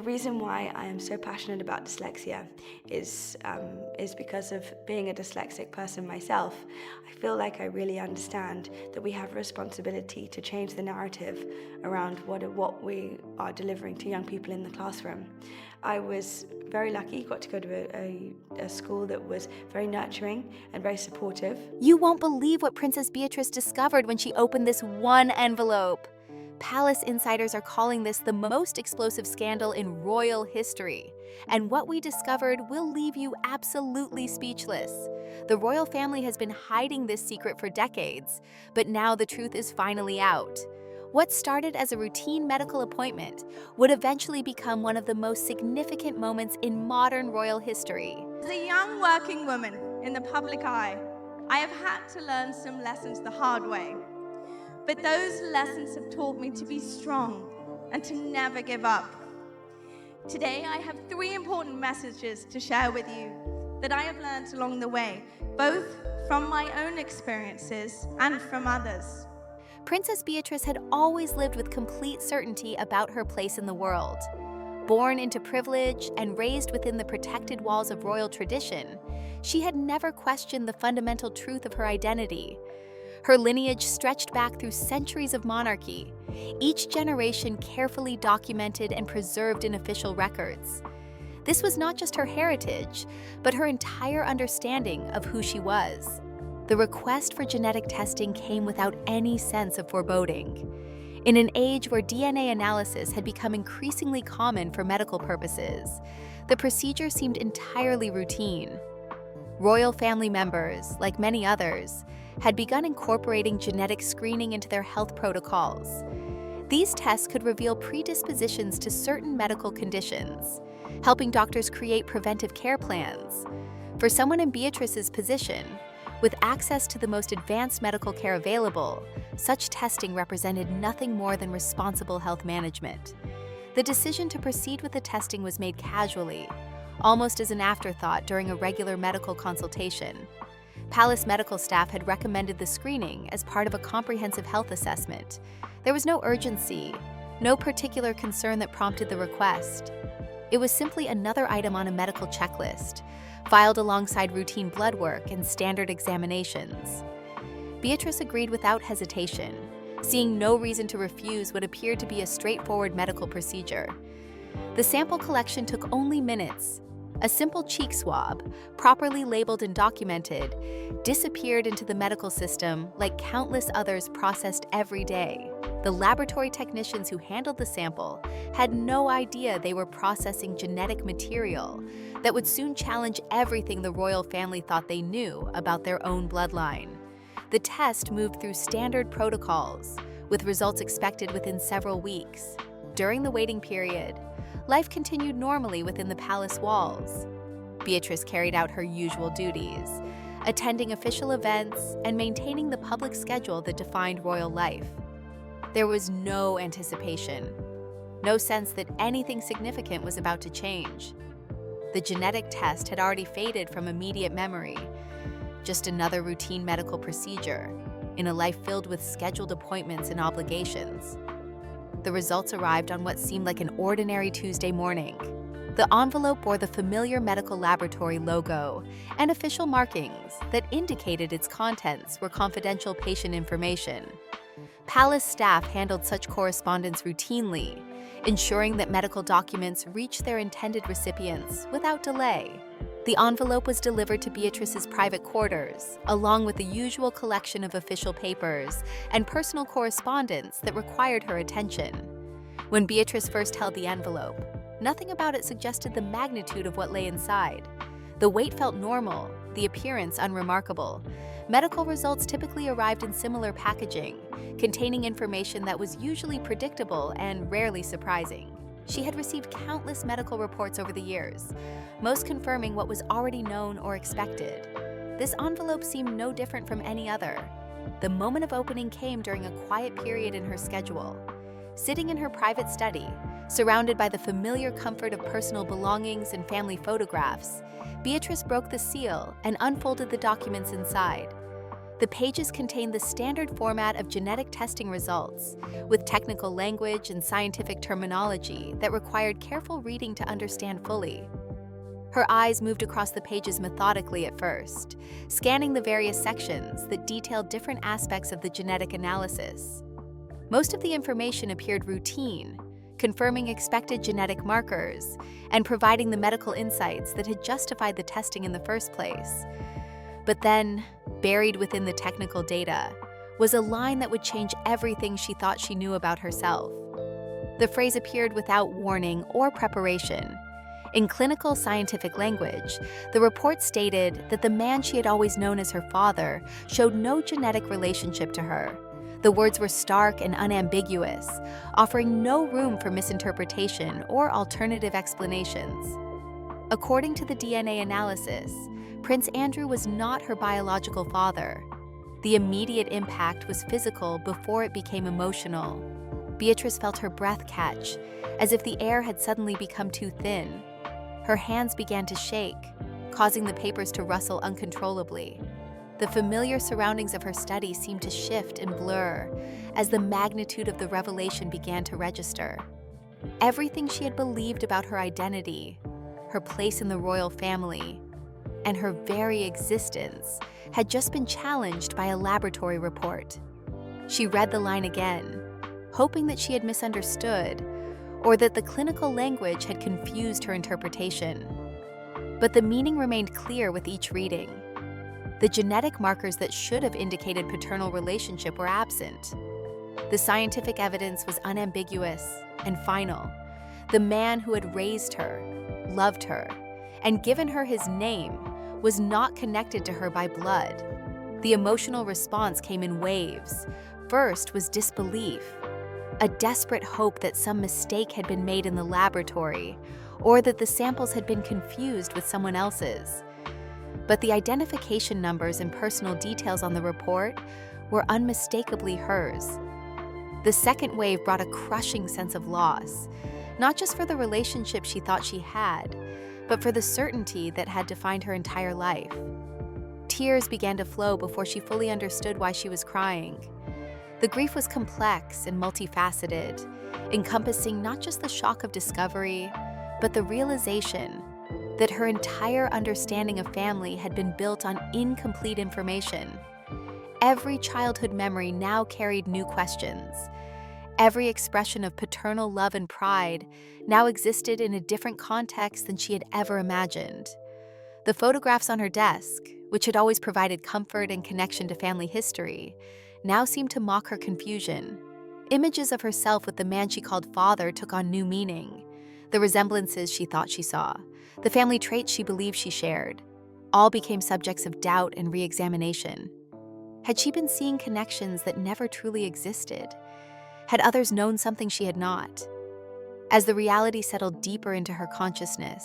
The reason why I am so passionate about dyslexia is because of being a dyslexic person myself. I feel like I really understand that we have a responsibility to change the narrative around what we are delivering to young people in the classroom. I was very lucky, got to go to a school that was very nurturing and very supportive. You won't believe what Princess Beatrice discovered when she opened this one envelope. Palace insiders are calling this the most explosive scandal in royal history. And what we discovered will leave you absolutely speechless. The royal family has been hiding this secret for decades, but now the truth is finally out. What started as a routine medical appointment would eventually become one of the most significant moments in modern royal history. As a young working woman in the public eye, I have had to learn some lessons the hard way. But those lessons have taught me to be strong and to never give up. Today, I have 3 important messages to share with you that I have learned along the way, both from my own experiences and from others. Princess Beatrice had always lived with complete certainty about her place in the world. Born into privilege and raised within the protected walls of royal tradition, she had never questioned the fundamental truth of her identity. Her lineage stretched back through centuries of monarchy, each generation carefully documented and preserved in official records. This was not just her heritage, but her entire understanding of who she was. The request for genetic testing came without any sense of foreboding. In an age where DNA analysis had become increasingly common for medical purposes, the procedure seemed entirely routine. Royal family members, like many others, had begun incorporating genetic screening into their health protocols. These tests could reveal predispositions to certain medical conditions, helping doctors create preventive care plans. For someone in Beatrice's position, with access to the most advanced medical care available, such testing represented nothing more than responsible health management. The decision to proceed with the testing was made casually, almost as an afterthought during a regular medical consultation. Palace medical staff had recommended the screening as part of a comprehensive health assessment. There was no urgency, no particular concern that prompted the request. It was simply another item on a medical checklist, filed alongside routine blood work and standard examinations. Beatrice agreed without hesitation, seeing no reason to refuse what appeared to be a straightforward medical procedure. The sample collection took only minutes. A simple cheek swab, properly labeled and documented, disappeared into the medical system like countless others processed every day. The laboratory technicians who handled the sample had no idea they were processing genetic material that would soon challenge everything the royal family thought they knew about their own bloodline. The test moved through standard protocols, with results expected within several weeks. During the waiting period, life continued normally within the palace walls. Beatrice carried out her usual duties, attending official events and maintaining the public schedule that defined royal life. There was no anticipation, no sense that anything significant was about to change. The genetic test had already faded from immediate memory, just another routine medical procedure in a life filled with scheduled appointments and obligations. The results arrived on what seemed like an ordinary Tuesday morning. The envelope bore the familiar medical laboratory logo and official markings that indicated its contents were confidential patient information. Palace staff handled such correspondence routinely, ensuring that medical documents reached their intended recipients without delay. The envelope was delivered to Beatrice's private quarters, along with the usual collection of official papers and personal correspondence that required her attention. When Beatrice first held the envelope, nothing about it suggested the magnitude of what lay inside. The weight felt normal, the appearance unremarkable. Medical results typically arrived in similar packaging, containing information that was usually predictable and rarely surprising. She had received countless medical reports over the years, most confirming what was already known or expected. This envelope seemed no different from any other. The moment of opening came during a quiet period in her schedule. Sitting in her private study, surrounded by the familiar comfort of personal belongings and family photographs, Beatrice broke the seal and unfolded the documents inside. The pages contained the standard format of genetic testing results, with technical language and scientific terminology that required careful reading to understand fully. Her eyes moved across the pages methodically at first, scanning the various sections that detailed different aspects of the genetic analysis. Most of the information appeared routine, confirming expected genetic markers and providing the medical insights that had justified the testing in the first place. But then, buried within the technical data, was a line that would change everything she thought she knew about herself. The phrase appeared without warning or preparation. In clinical scientific language, the report stated that the man she had always known as her father showed no genetic relationship to her. The words were stark and unambiguous, offering no room for misinterpretation or alternative explanations. According to the DNA analysis, Prince Andrew was not her biological father. The immediate impact was physical before it became emotional. Beatrice felt her breath catch, as if the air had suddenly become too thin. Her hands began to shake, causing the papers to rustle uncontrollably. The familiar surroundings of her study seemed to shift and blur as the magnitude of the revelation began to register. Everything she had believed about her identity, her place in the royal family, and her very existence had just been challenged by a laboratory report. She read the line again, hoping that she had misunderstood or that the clinical language had confused her interpretation. But the meaning remained clear with each reading. The genetic markers that should have indicated paternal relationship were absent. The scientific evidence was unambiguous and final. The man who had raised her, loved her, and given her his name was not connected to her by blood. The emotional response came in waves. First was disbelief, a desperate hope that some mistake had been made in the laboratory or that the samples had been confused with someone else's. But the identification numbers and personal details on the report were unmistakably hers. The second wave brought a crushing sense of loss, not just for the relationship she thought she had, but for the certainty that had defined her entire life. Tears began to flow before she fully understood why she was crying. The grief was complex and multifaceted, encompassing not just the shock of discovery, but the realization that her entire understanding of family had been built on incomplete information. Every childhood memory now carried new questions. Every expression of paternal love and pride now existed in a different context than she had ever imagined. The photographs on her desk, which had always provided comfort and connection to family history, now seemed to mock her confusion. Images of herself with the man she called father took on new meaning. The resemblances she thought she saw, the family traits she believed she shared, all became subjects of doubt and re-examination. Had she been seeing connections that never truly existed? Had others known something she had not? As the reality settled deeper into her consciousness,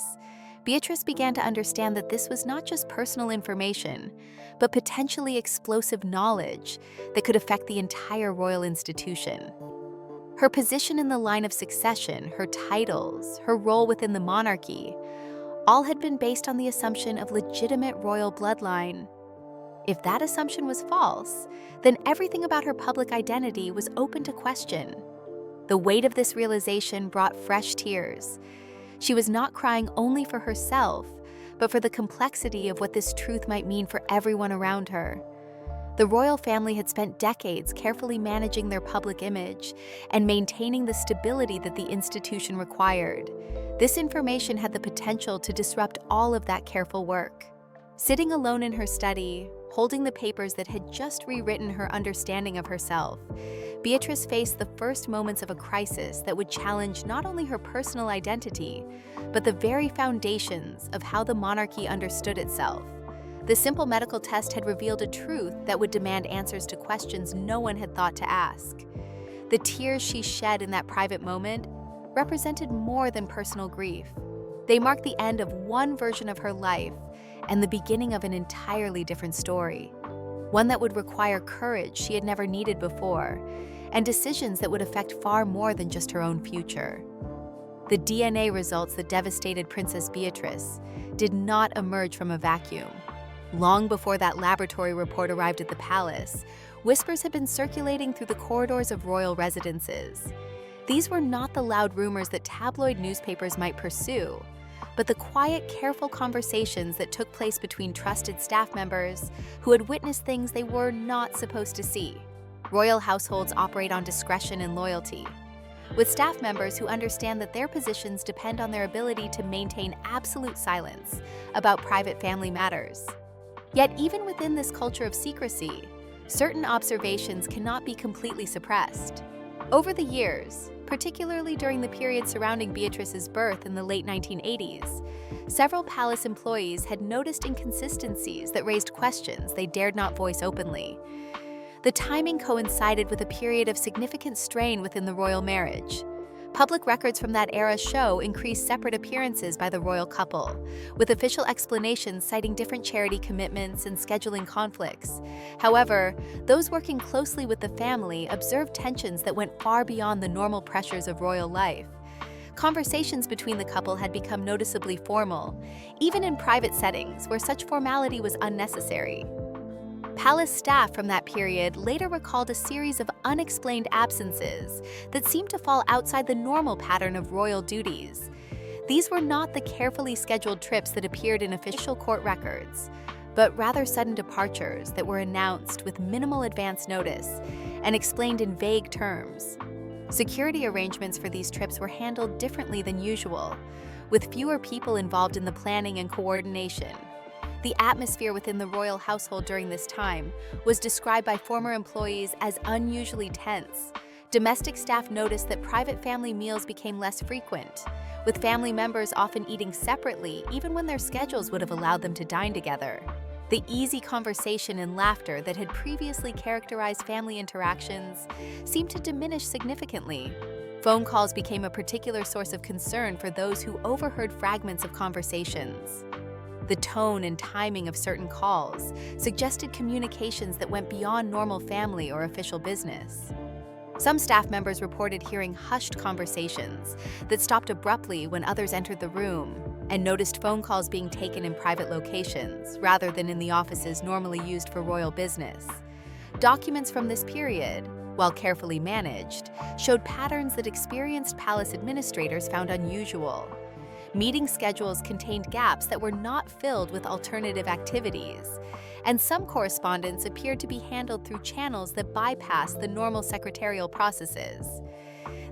Beatrice began to understand that this was not just personal information, but potentially explosive knowledge that could affect the entire royal institution. Her position in the line of succession, her titles, her role within the monarchy, all had been based on the assumption of legitimate royal bloodline. If that assumption was false, then everything about her public identity was open to question. The weight of this realization brought fresh tears. She was not crying only for herself, but for the complexity of what this truth might mean for everyone around her. The royal family had spent decades carefully managing their public image and maintaining the stability that the institution required. This information had the potential to disrupt all of that careful work. Sitting alone in her study, holding the papers that had just rewritten her understanding of herself, Beatrice faced the first moments of a crisis that would challenge not only her personal identity, but the very foundations of how the monarchy understood itself. The simple medical test had revealed a truth that would demand answers to questions no one had thought to ask. The tears she shed in that private moment represented more than personal grief. They marked the end of one version of her life and the beginning of an entirely different story, one that would require courage she had never needed before, and decisions that would affect far more than just her own future. The DNA results that devastated Princess Beatrice did not emerge from a vacuum. Long before that laboratory report arrived at the palace, whispers had been circulating through the corridors of royal residences. These were not the loud rumors that tabloid newspapers might pursue, but the quiet, careful conversations that took place between trusted staff members who had witnessed things they were not supposed to see. Royal households operate on discretion and loyalty, with staff members who understand that their positions depend on their ability to maintain absolute silence about private family matters. Yet even within this culture of secrecy, certain observations cannot be completely suppressed. Over the years, particularly during the period surrounding Beatrice's birth in the late 1980s, several palace employees had noticed inconsistencies that raised questions they dared not voice openly. The timing coincided with a period of significant strain within the royal marriage. Public records from that era show increased separate appearances by the royal couple, with official explanations citing different charity commitments and scheduling conflicts. However, those working closely with the family observed tensions that went far beyond the normal pressures of royal life. Conversations between the couple had become noticeably formal, even in private settings where such formality was unnecessary. Palace staff from that period later recalled a series of unexplained absences that seemed to fall outside the normal pattern of royal duties. These were not the carefully scheduled trips that appeared in official court records, but rather sudden departures that were announced with minimal advance notice and explained in vague terms. Security arrangements for these trips were handled differently than usual, with fewer people involved in the planning and coordination. The atmosphere within the royal household during this time was described by former employees as unusually tense. Domestic staff noticed that private family meals became less frequent, with family members often eating separately even when their schedules would have allowed them to dine together. The easy conversation and laughter that had previously characterized family interactions seemed to diminish significantly. Phone calls became a particular source of concern for those who overheard fragments of conversations. The tone and timing of certain calls suggested communications that went beyond normal family or official business. Some staff members reported hearing hushed conversations that stopped abruptly when others entered the room, and noticed phone calls being taken in private locations rather than in the offices normally used for royal business. Documents from this period, while carefully managed, showed patterns that experienced palace administrators found unusual. Meeting schedules contained gaps that were not filled with alternative activities, and some correspondence appeared to be handled through channels that bypassed the normal secretarial processes.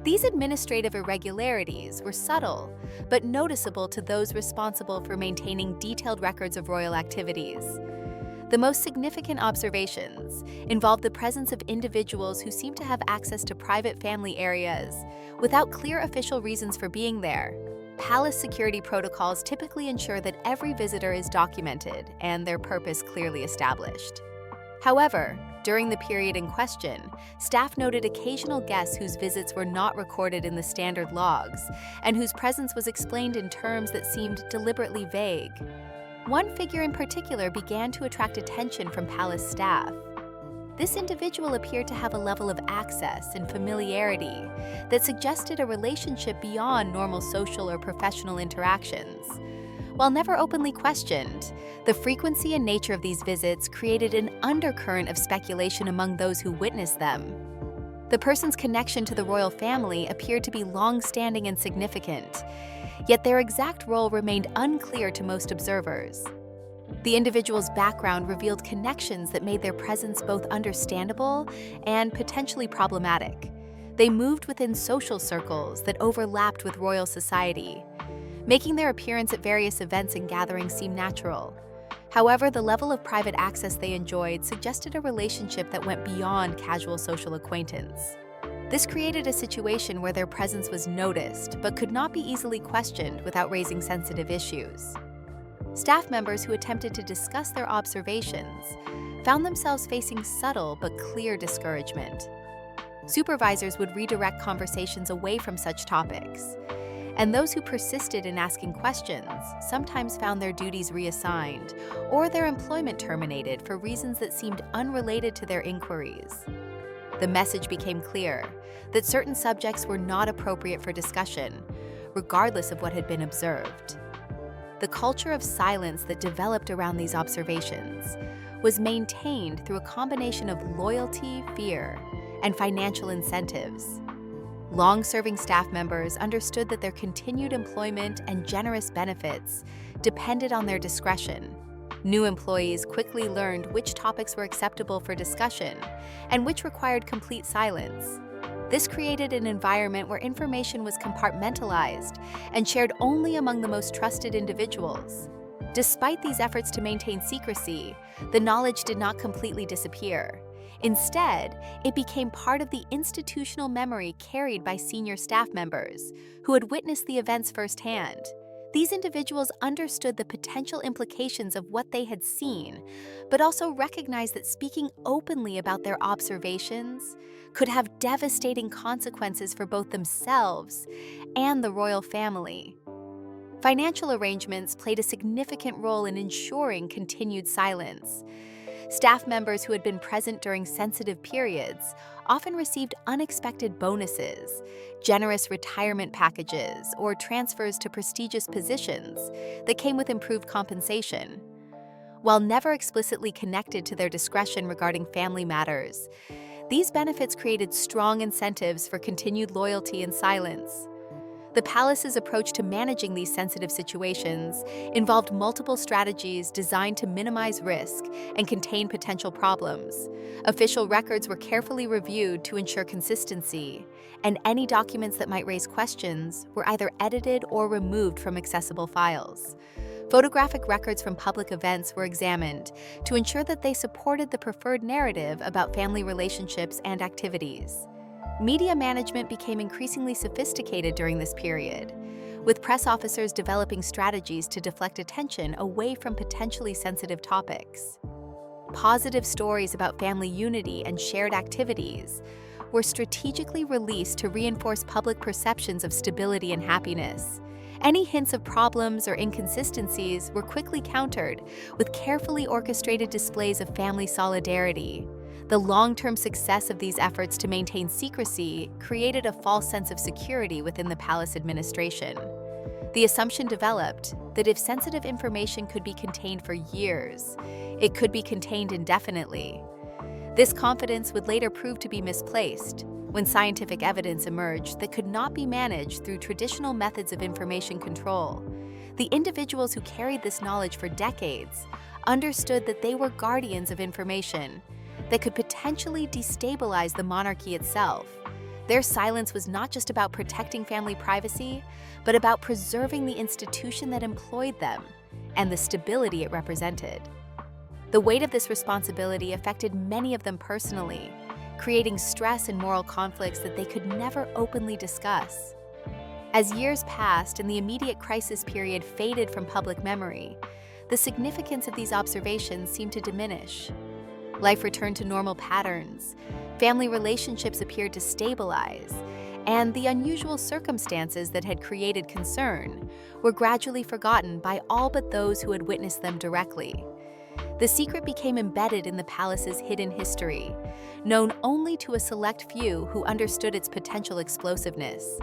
These administrative irregularities were subtle, but noticeable to those responsible for maintaining detailed records of royal activities. The most significant observations involved the presence of individuals who seemed to have access to private family areas without clear official reasons for being there. Palace security protocols typically ensure that every visitor is documented and their purpose clearly established. However, during the period in question, staff noted occasional guests whose visits were not recorded in the standard logs and whose presence was explained in terms that seemed deliberately vague. One figure in particular began to attract attention from palace staff. This individual appeared to have a level of access and familiarity that suggested a relationship beyond normal social or professional interactions. While never openly questioned, the frequency and nature of these visits created an undercurrent of speculation among those who witnessed them. The person's connection to the royal family appeared to be long-standing and significant, yet their exact role remained unclear to most observers. The individual's background revealed connections that made their presence both understandable and potentially problematic. They moved within social circles that overlapped with royal society, making their appearance at various events and gatherings seem natural. However, the level of private access they enjoyed suggested a relationship that went beyond casual social acquaintance. This created a situation where their presence was noticed but could not be easily questioned without raising sensitive issues. Staff members who attempted to discuss their observations found themselves facing subtle but clear discouragement. Supervisors would redirect conversations away from such topics, and those who persisted in asking questions sometimes found their duties reassigned or their employment terminated for reasons that seemed unrelated to their inquiries. The message became clear that certain subjects were not appropriate for discussion, regardless of what had been observed. the culture of silence that developed around these observations was maintained through a combination of loyalty, fear, and financial incentives. Long-serving staff members understood that their continued employment and generous benefits depended on their discretion. New employees quickly learned which topics were acceptable for discussion and which required complete silence. This created an environment where information was compartmentalized and shared only among the most trusted individuals. Despite these efforts to maintain secrecy, the knowledge did not completely disappear. Instead, it became part of the institutional memory carried by senior staff members who had witnessed the events firsthand. These individuals understood the potential implications of what they had seen, but also recognized that speaking openly about their observations could have devastating consequences for both themselves and the royal family. Financial arrangements played a significant role in ensuring continued silence. Staff members who had been present during sensitive periods often received unexpected bonuses, generous retirement packages, or transfers to prestigious positions that came with improved compensation. While never explicitly connected to their discretion regarding family matters, these benefits created strong incentives for continued loyalty and silence. The palace's approach to managing these sensitive situations involved multiple strategies designed to minimize risk and contain potential problems. Official records were carefully reviewed to ensure consistency, and any documents that might raise questions were either edited or removed from accessible files. Photographic records from public events were examined to ensure that they supported the preferred narrative about family relationships and activities. Media management became increasingly sophisticated during this period, with press officers developing strategies to deflect attention away from potentially sensitive topics. Positive stories about family unity and shared activities were strategically released to reinforce public perceptions of stability and happiness. Any hints of problems or inconsistencies were quickly countered with carefully orchestrated displays of family solidarity. The long-term success of these efforts to maintain secrecy created a false sense of security within the palace administration. The assumption developed that if sensitive information could be contained for years, it could be contained indefinitely. This confidence would later prove to be misplaced when scientific evidence emerged that could not be managed through traditional methods of information control. The individuals who carried this knowledge for decades understood that they were guardians of information that could potentially destabilize the monarchy itself. Their silence was not just about protecting family privacy, but about preserving the institution that employed them and the stability it represented. The weight of this responsibility affected many of them personally, creating stress and moral conflicts that they could never openly discuss. As years passed and the immediate crisis period faded from public memory, the significance of these observations seemed to diminish. Life returned to normal patterns, family relationships appeared to stabilize, and the unusual circumstances that had created concern were gradually forgotten by all but those who had witnessed them directly. The secret became embedded in the palace's hidden history, known only to a select few who understood its potential explosiveness.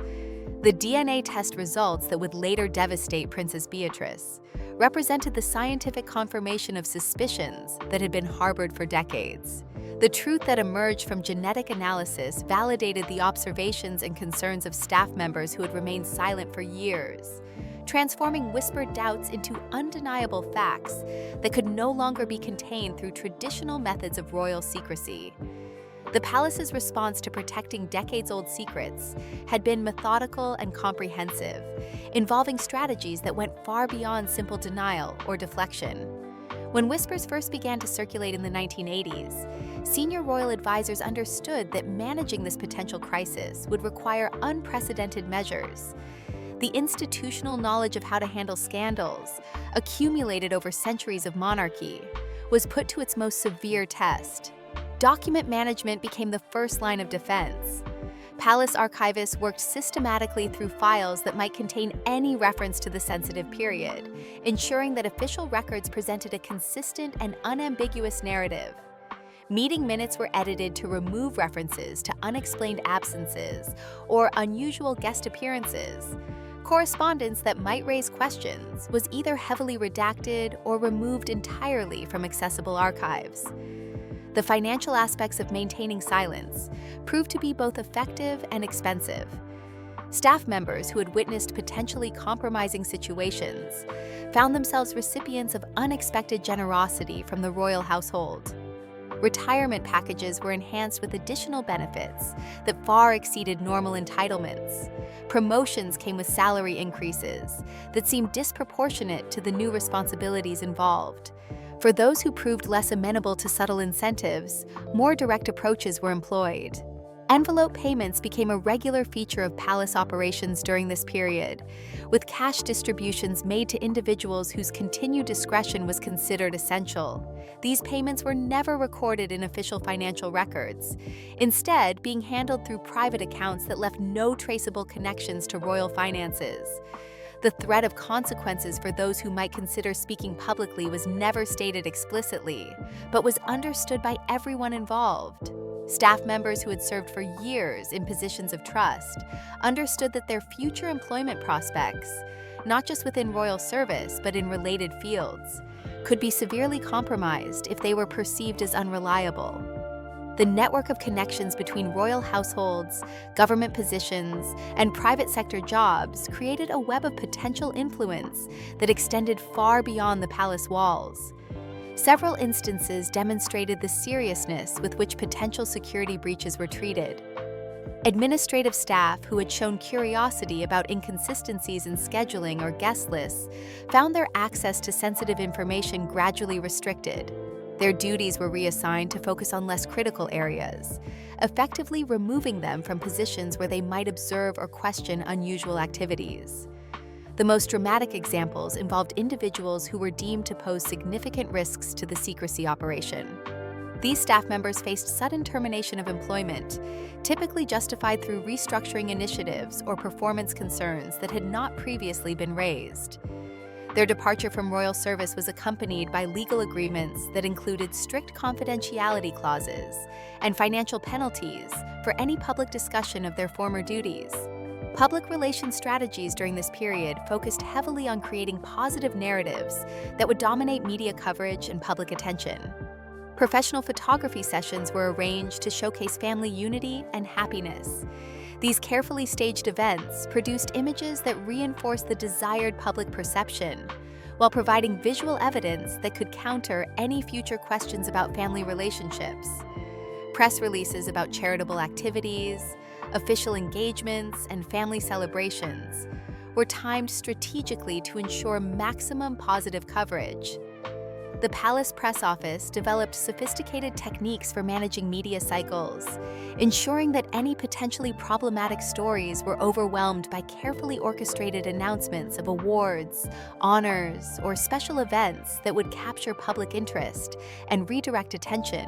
The DNA test results that would later devastate Princess Beatrice represented the scientific confirmation of suspicions that had been harbored for decades. The truth that emerged from genetic analysis validated the observations and concerns of staff members who had remained silent for years, transforming whispered doubts into undeniable facts that could no longer be contained through traditional methods of royal secrecy. The palace's response to protecting decades-old secrets had been methodical and comprehensive, involving strategies that went far beyond simple denial or deflection. When whispers first began to circulate in the 1980s, senior royal advisors understood that managing this potential crisis would require unprecedented measures. The institutional knowledge of how to handle scandals, accumulated over centuries of monarchy, was put to its most severe test. Document management became the first line of defense. Palace archivists worked systematically through files that might contain any reference to the sensitive period, ensuring that official records presented a consistent and unambiguous narrative. Meeting minutes were edited to remove references to unexplained absences or unusual guest appearances. Correspondence that might raise questions was either heavily redacted or removed entirely from accessible archives. The financial aspects of maintaining silence proved to be both effective and expensive. Staff members who had witnessed potentially compromising situations found themselves recipients of unexpected generosity from the royal household. Retirement packages were enhanced with additional benefits that far exceeded normal entitlements. Promotions came with salary increases that seemed disproportionate to the new responsibilities involved. For those who proved less amenable to subtle incentives, more direct approaches were employed. Envelope payments became a regular feature of palace operations during this period, with cash distributions made to individuals whose continued discretion was considered essential. These payments were never recorded in official financial records, instead being handled through private accounts that left no traceable connections to royal finances. The threat of consequences for those who might consider speaking publicly was never stated explicitly, but was understood by everyone involved. Staff members who had served for years in positions of trust understood that their future employment prospects, not just within royal service but in related fields, could be severely compromised if they were perceived as unreliable. The network of connections between royal households, government positions, and private sector jobs created a web of potential influence that extended far beyond the palace walls. Several instances demonstrated the seriousness with which potential security breaches were treated. Administrative staff who had shown curiosity about inconsistencies in scheduling or guest lists found their access to sensitive information gradually restricted. Their duties were reassigned to focus on less critical areas, effectively removing them from positions where they might observe or question unusual activities. The most dramatic examples involved individuals who were deemed to pose significant risks to the secrecy operation. These staff members faced sudden termination of employment, typically justified through restructuring initiatives or performance concerns that had not previously been raised. Their departure from royal service was accompanied by legal agreements that included strict confidentiality clauses and financial penalties for any public discussion of their former duties. Public relations strategies during this period focused heavily on creating positive narratives that would dominate media coverage and public attention. Professional photography sessions were arranged to showcase family unity and happiness. These carefully staged events produced images that reinforced the desired public perception, while providing visual evidence that could counter any future questions about family relationships. Press releases about charitable activities, official engagements, and family celebrations were timed strategically to ensure maximum positive coverage. The palace press office developed sophisticated techniques for managing media cycles, ensuring that any potentially problematic stories were overwhelmed by carefully orchestrated announcements of awards, honors, or special events that would capture public interest and redirect attention.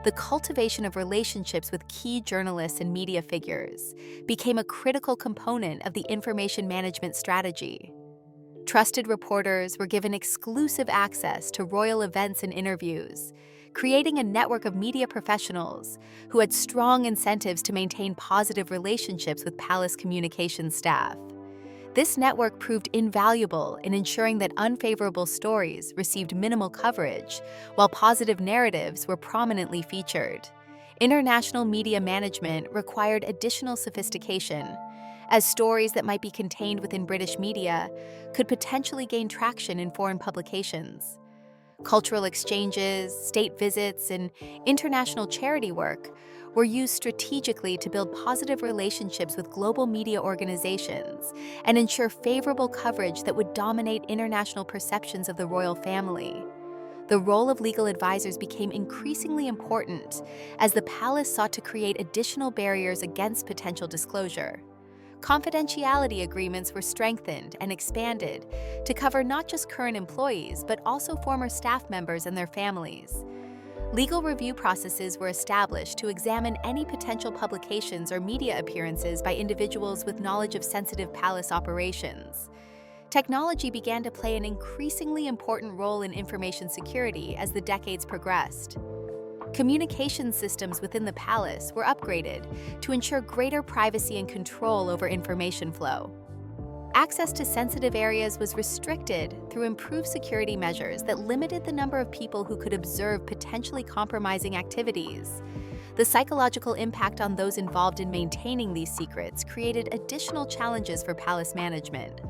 The cultivation of relationships with key journalists and media figures became a critical component of the information management strategy. Trusted reporters were given exclusive access to royal events and interviews, creating a network of media professionals who had strong incentives to maintain positive relationships with palace communications staff. This network proved invaluable in ensuring that unfavorable stories received minimal coverage, while positive narratives were prominently featured. International media management required additional sophistication, as stories that might be contained within British media could potentially gain traction in foreign publications. Cultural exchanges, state visits, and international charity work were used strategically to build positive relationships with global media organizations and ensure favorable coverage that would dominate international perceptions of the royal family. The role of legal advisors became increasingly important as the palace sought to create additional barriers against potential disclosure. Confidentiality agreements were strengthened and expanded to cover not just current employees, but also former staff members and their families. Legal review processes were established to examine any potential publications or media appearances by individuals with knowledge of sensitive palace operations. Technology began to play an increasingly important role in information security as the decades progressed. Communication systems within the palace were upgraded to ensure greater privacy and control over information flow. Access to sensitive areas was restricted through improved security measures that limited the number of people who could observe potentially compromising activities. The psychological impact on those involved in maintaining these secrets created additional challenges for palace management.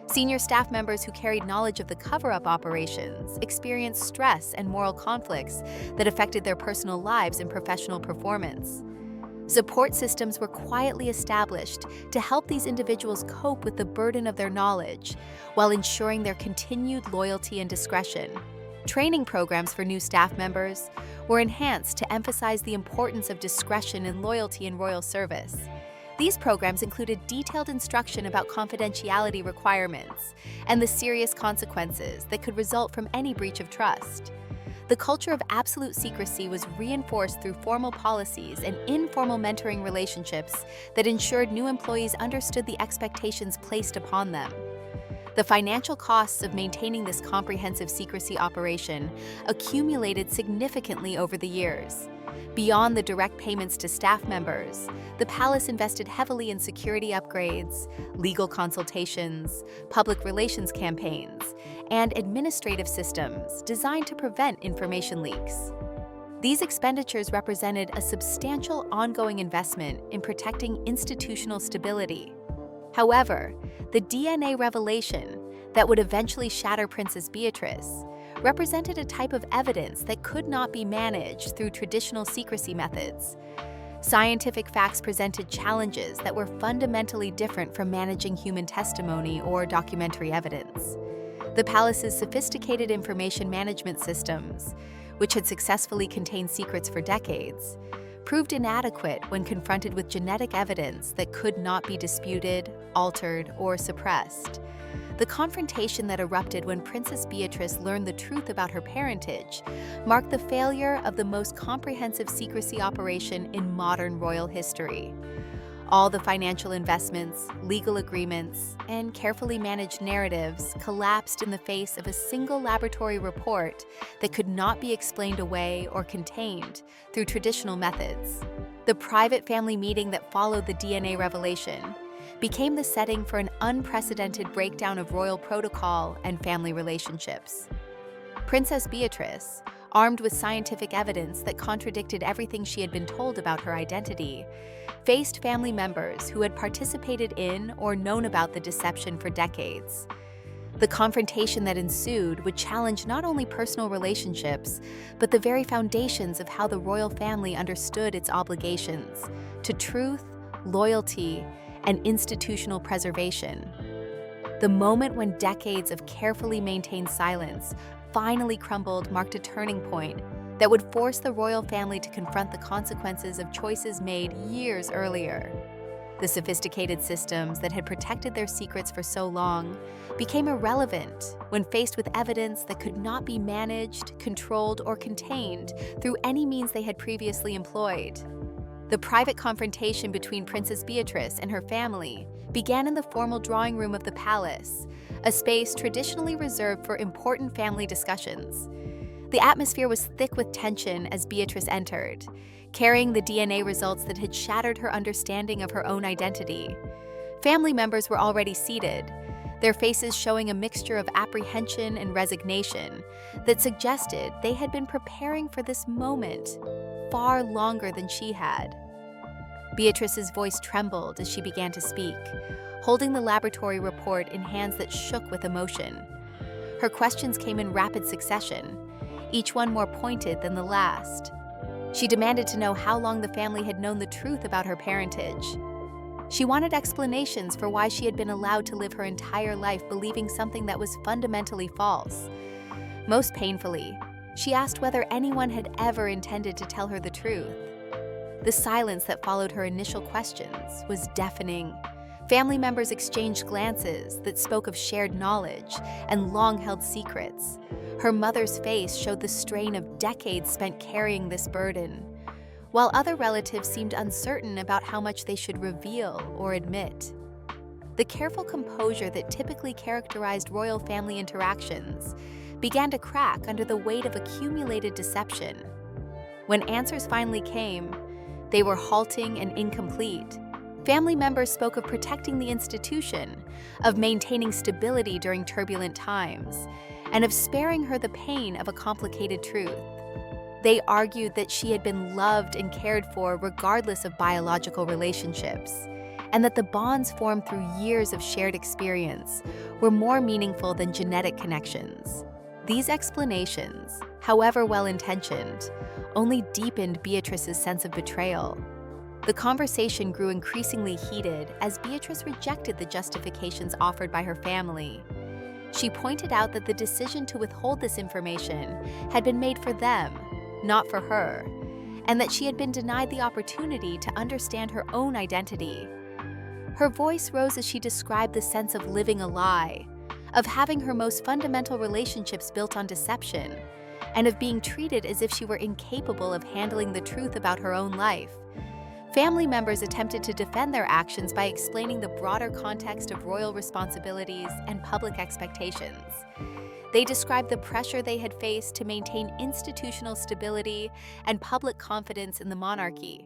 Senior staff members who carried knowledge of the cover-up operations experienced stress and moral conflicts that affected their personal lives and professional performance. Support systems were quietly established to help these individuals cope with the burden of their knowledge while ensuring their continued loyalty and discretion. Training programs for new staff members were enhanced to emphasize the importance of discretion and loyalty in royal service. These programs included detailed instruction about confidentiality requirements and the serious consequences that could result from any breach of trust. The culture of absolute secrecy was reinforced through formal policies and informal mentoring relationships that ensured new employees understood the expectations placed upon them. The financial costs of maintaining this comprehensive secrecy operation accumulated significantly over the years. Beyond the direct payments to staff members, the palace invested heavily in security upgrades, legal consultations, public relations campaigns, and administrative systems designed to prevent information leaks. These expenditures represented a substantial ongoing investment in protecting institutional stability. However, the DNA revelation that would eventually shatter Princess Beatrice represented a type of evidence that could not be managed through traditional secrecy methods. Scientific facts presented challenges that were fundamentally different from managing human testimony or documentary evidence. The palace's sophisticated information management systems, which had successfully contained secrets for decades, proved inadequate when confronted with genetic evidence that could not be disputed, altered, or suppressed. The confrontation that erupted when Princess Beatrice learned the truth about her parentage marked the failure of the most comprehensive secrecy operation in modern royal history. All the financial investments, legal agreements, and carefully managed narratives collapsed in the face of a single laboratory report that could not be explained away or contained through traditional methods. The private family meeting that followed the DNA revelation became the setting for an unprecedented breakdown of royal protocol and family relationships. Princess Beatrice, armed with scientific evidence that contradicted everything she had been told about her identity, faced family members who had participated in or known about the deception for decades. The confrontation that ensued would challenge not only personal relationships, but the very foundations of how the royal family understood its obligations to truth, loyalty, and institutional preservation. The moment when decades of carefully maintained silence finally crumbled marked a turning point that would force the royal family to confront the consequences of choices made years earlier. The sophisticated systems that had protected their secrets for so long became irrelevant when faced with evidence that could not be managed, controlled, or contained through any means they had previously employed. The private confrontation between Princess Beatrice and her family began in the formal drawing room of the palace, a space traditionally reserved for important family discussions. The atmosphere was thick with tension as Beatrice entered, carrying the DNA results that had shattered her understanding of her own identity. Family members were already seated, their faces showing a mixture of apprehension and resignation that suggested they had been preparing for this moment far longer than she had. Beatrice's voice trembled as she began to speak, holding the laboratory report in hands that shook with emotion. Her questions came in rapid succession, each one more pointed than the last. She demanded to know how long the family had known the truth about her parentage. She wanted explanations for why she had been allowed to live her entire life believing something that was fundamentally false. Most painfully, she asked whether anyone had ever intended to tell her the truth. The silence that followed her initial questions was deafening. Family members exchanged glances that spoke of shared knowledge and long-held secrets. Her mother's face showed the strain of decades spent carrying this burden, while other relatives seemed uncertain about how much they should reveal or admit. The careful composure that typically characterized royal family interactions began to crack under the weight of accumulated deception. When answers finally came, they were halting and incomplete, Family members spoke of protecting the institution, of maintaining stability during turbulent times, and of sparing her the pain of a complicated truth. They argued that she had been loved and cared for regardless of biological relationships, and that the bonds formed through years of shared experience were more meaningful than genetic connections. These explanations, however well-intentioned, only deepened Beatrice's sense of betrayal. The conversation grew increasingly heated as Beatrice rejected the justifications offered by her family. She pointed out that the decision to withhold this information had been made for them, not for her, and that she had been denied the opportunity to understand her own identity. Her voice rose as she described the sense of living a lie, of having her most fundamental relationships built on deception, and of being treated as if she were incapable of handling the truth about her own life. Family members attempted to defend their actions by explaining the broader context of royal responsibilities and public expectations. They described the pressure they had faced to maintain institutional stability and public confidence in the monarchy.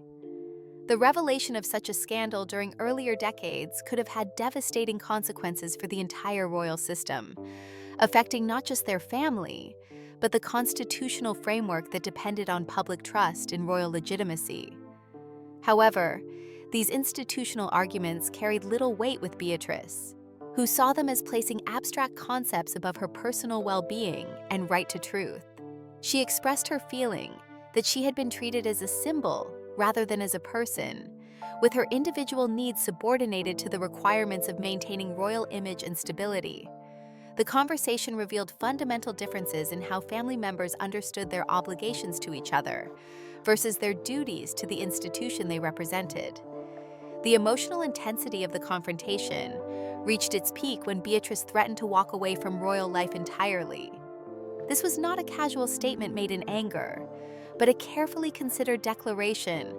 The revelation of such a scandal during earlier decades could have had devastating consequences for the entire royal system, affecting not just their family, but the constitutional framework that depended on public trust in royal legitimacy. However, these institutional arguments carried little weight with Beatrice, who saw them as placing abstract concepts above her personal well-being and right to truth. She expressed her feeling that she had been treated as a symbol rather than as a person, with her individual needs subordinated to the requirements of maintaining royal image and stability. The conversation revealed fundamental differences in how family members understood their obligations to each other versus their duties to the institution they represented. The emotional intensity of the confrontation reached its peak when Beatrice threatened to walk away from royal life entirely. This was not a casual statement made in anger, but a carefully considered declaration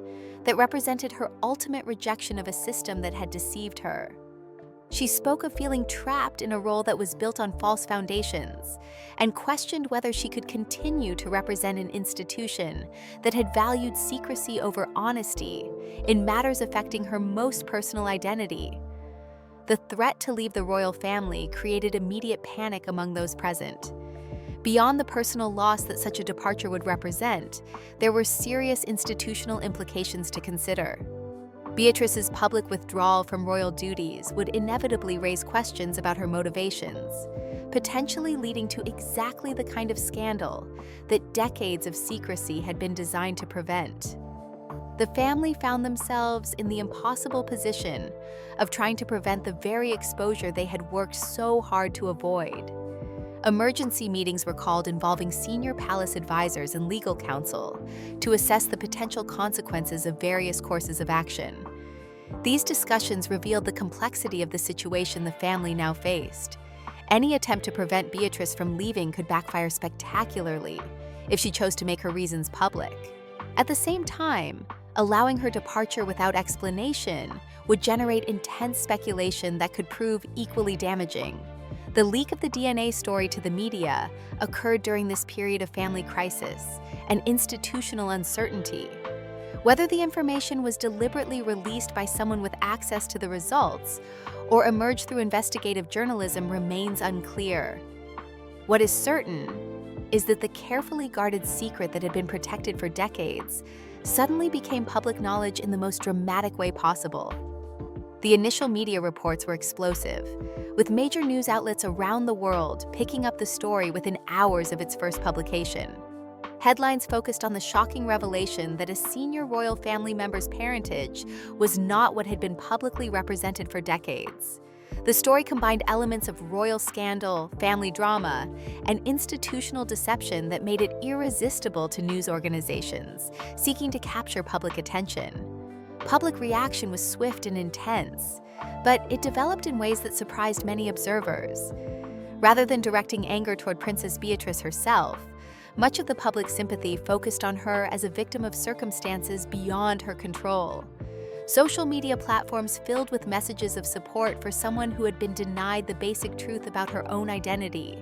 that represented her ultimate rejection of a system that had deceived her. She spoke of feeling trapped in a role that was built on false foundations and questioned whether she could continue to represent an institution that had valued secrecy over honesty in matters affecting her most personal identity. The threat to leave the royal family created immediate panic among those present. Beyond the personal loss that such a departure would represent, there were serious institutional implications to consider. Beatrice's public withdrawal from royal duties would inevitably raise questions about her motivations, potentially leading to exactly the kind of scandal that decades of secrecy had been designed to prevent. The family found themselves in the impossible position of trying to prevent the very exposure they had worked so hard to avoid. Emergency meetings were called involving senior palace advisors and legal counsel to assess the potential consequences of various courses of action. These discussions revealed the complexity of the situation the family now faced. Any attempt to prevent Beatrice from leaving could backfire spectacularly if she chose to make her reasons public. At the same time, allowing her departure without explanation would generate intense speculation that could prove equally damaging. The leak of the DNA story to the media occurred during this period of family crisis and institutional uncertainty. Whether the information was deliberately released by someone with access to the results or emerged through investigative journalism remains unclear. What is certain is that the carefully guarded secret that had been protected for decades suddenly became public knowledge in the most dramatic way possible. The initial media reports were explosive, with major news outlets around the world picking up the story within hours of its first publication. Headlines focused on the shocking revelation that a senior royal family member's parentage was not what had been publicly represented for decades. The story combined elements of royal scandal, family drama, and institutional deception that made it irresistible to news organizations seeking to capture public attention. Public reaction was swift and intense, but it developed in ways that surprised many observers. Rather than directing anger toward Princess Beatrice herself, much of the public sympathy focused on her as a victim of circumstances beyond her control. Social media platforms filled with messages of support for someone who had been denied the basic truth about her own identity.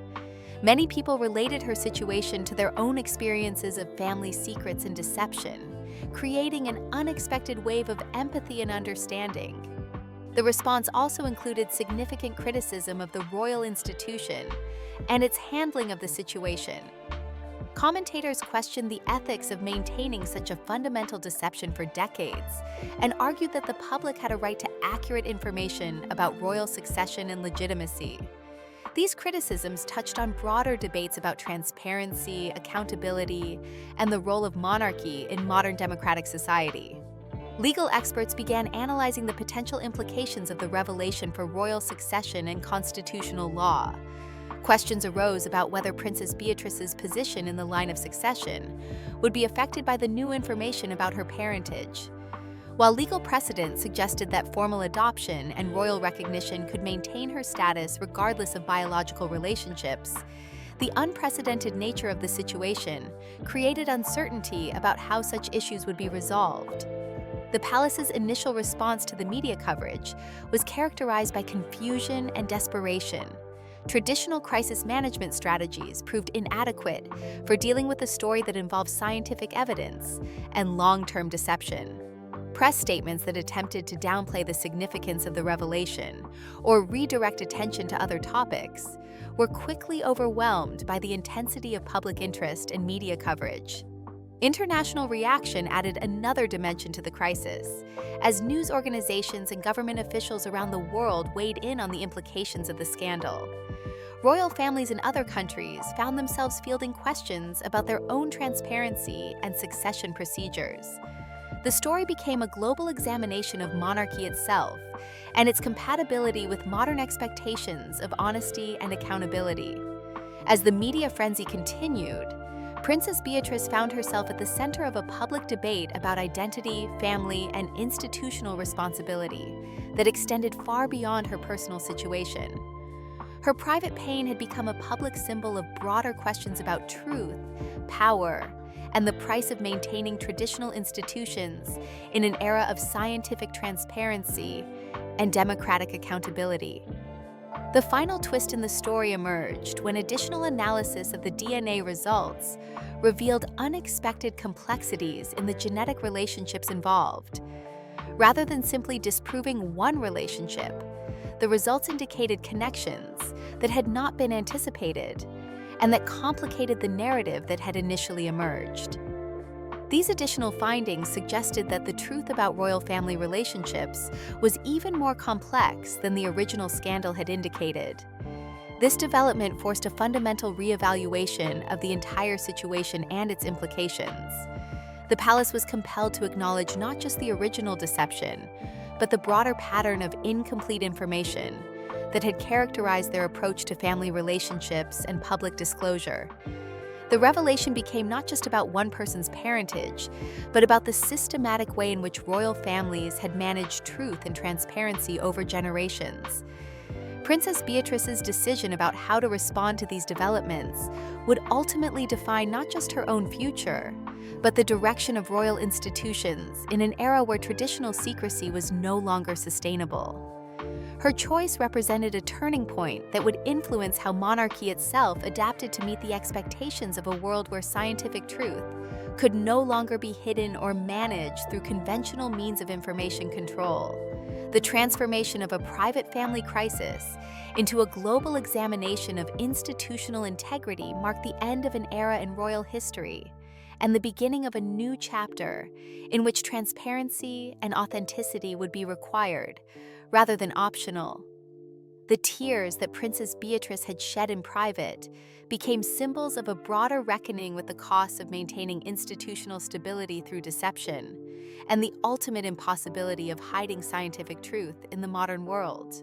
Many people related her situation to their own experiences of family secrets and deception, creating an unexpected wave of empathy and understanding. The response also included significant criticism of the royal institution and its handling of the situation. Commentators questioned the ethics of maintaining such a fundamental deception for decades and argued that the public had a right to accurate information about royal succession and legitimacy. These criticisms touched on broader debates about transparency, accountability, and the role of monarchy in modern democratic society. Legal experts began analyzing the potential implications of the revelation for royal succession and constitutional law. Questions arose about whether Princess Beatrice's position in the line of succession would be affected by the new information about her parentage. While legal precedent suggested that formal adoption and royal recognition could maintain her status regardless of biological relationships, the unprecedented nature of the situation created uncertainty about how such issues would be resolved. The palace's initial response to the media coverage was characterized by confusion and desperation. Traditional crisis management strategies proved inadequate for dealing with a story that involved scientific evidence and long-term deception. Press statements that attempted to downplay the significance of the revelation or redirect attention to other topics were quickly overwhelmed by the intensity of public interest and media coverage. International reaction added another dimension to the crisis, as news organizations and government officials around the world weighed in on the implications of the scandal. Royal families in other countries found themselves fielding questions about their own transparency and succession procedures. The story became a global examination of monarchy itself and its compatibility with modern expectations of honesty and accountability. As the media frenzy continued, Princess Beatrice found herself at the center of a public debate about identity, family, and institutional responsibility that extended far beyond her personal situation. Her private pain had become a public symbol of broader questions about truth, power, and the price of maintaining traditional institutions in an era of scientific transparency and democratic accountability. The final twist in the story emerged when additional analysis of the DNA results revealed unexpected complexities in the genetic relationships involved. Rather than simply disproving one relationship, the results indicated connections that had not been anticipated and that complicated the narrative that had initially emerged. These additional findings suggested that the truth about royal family relationships was even more complex than the original scandal had indicated. This development forced a fundamental reevaluation of the entire situation and its implications. The palace was compelled to acknowledge not just the original deception, but the broader pattern of incomplete information that had characterized their approach to family relationships and public disclosure. The revelation became not just about one person's parentage, but about the systematic way in which royal families had managed truth and transparency over generations. Princess Beatrice's decision about how to respond to these developments would ultimately define not just her own future, but the direction of royal institutions in an era where traditional secrecy was no longer sustainable. Her choice represented a turning point that would influence how monarchy itself adapted to meet the expectations of a world where scientific truth could no longer be hidden or managed through conventional means of information control. The transformation of a private family crisis into a global examination of institutional integrity marked the end of an era in royal history and the beginning of a new chapter in which transparency and authenticity would be required rather than optional. The tears that Princess Beatrice had shed in private became symbols of a broader reckoning with the costs of maintaining institutional stability through deception and the ultimate impossibility of hiding scientific truth in the modern world.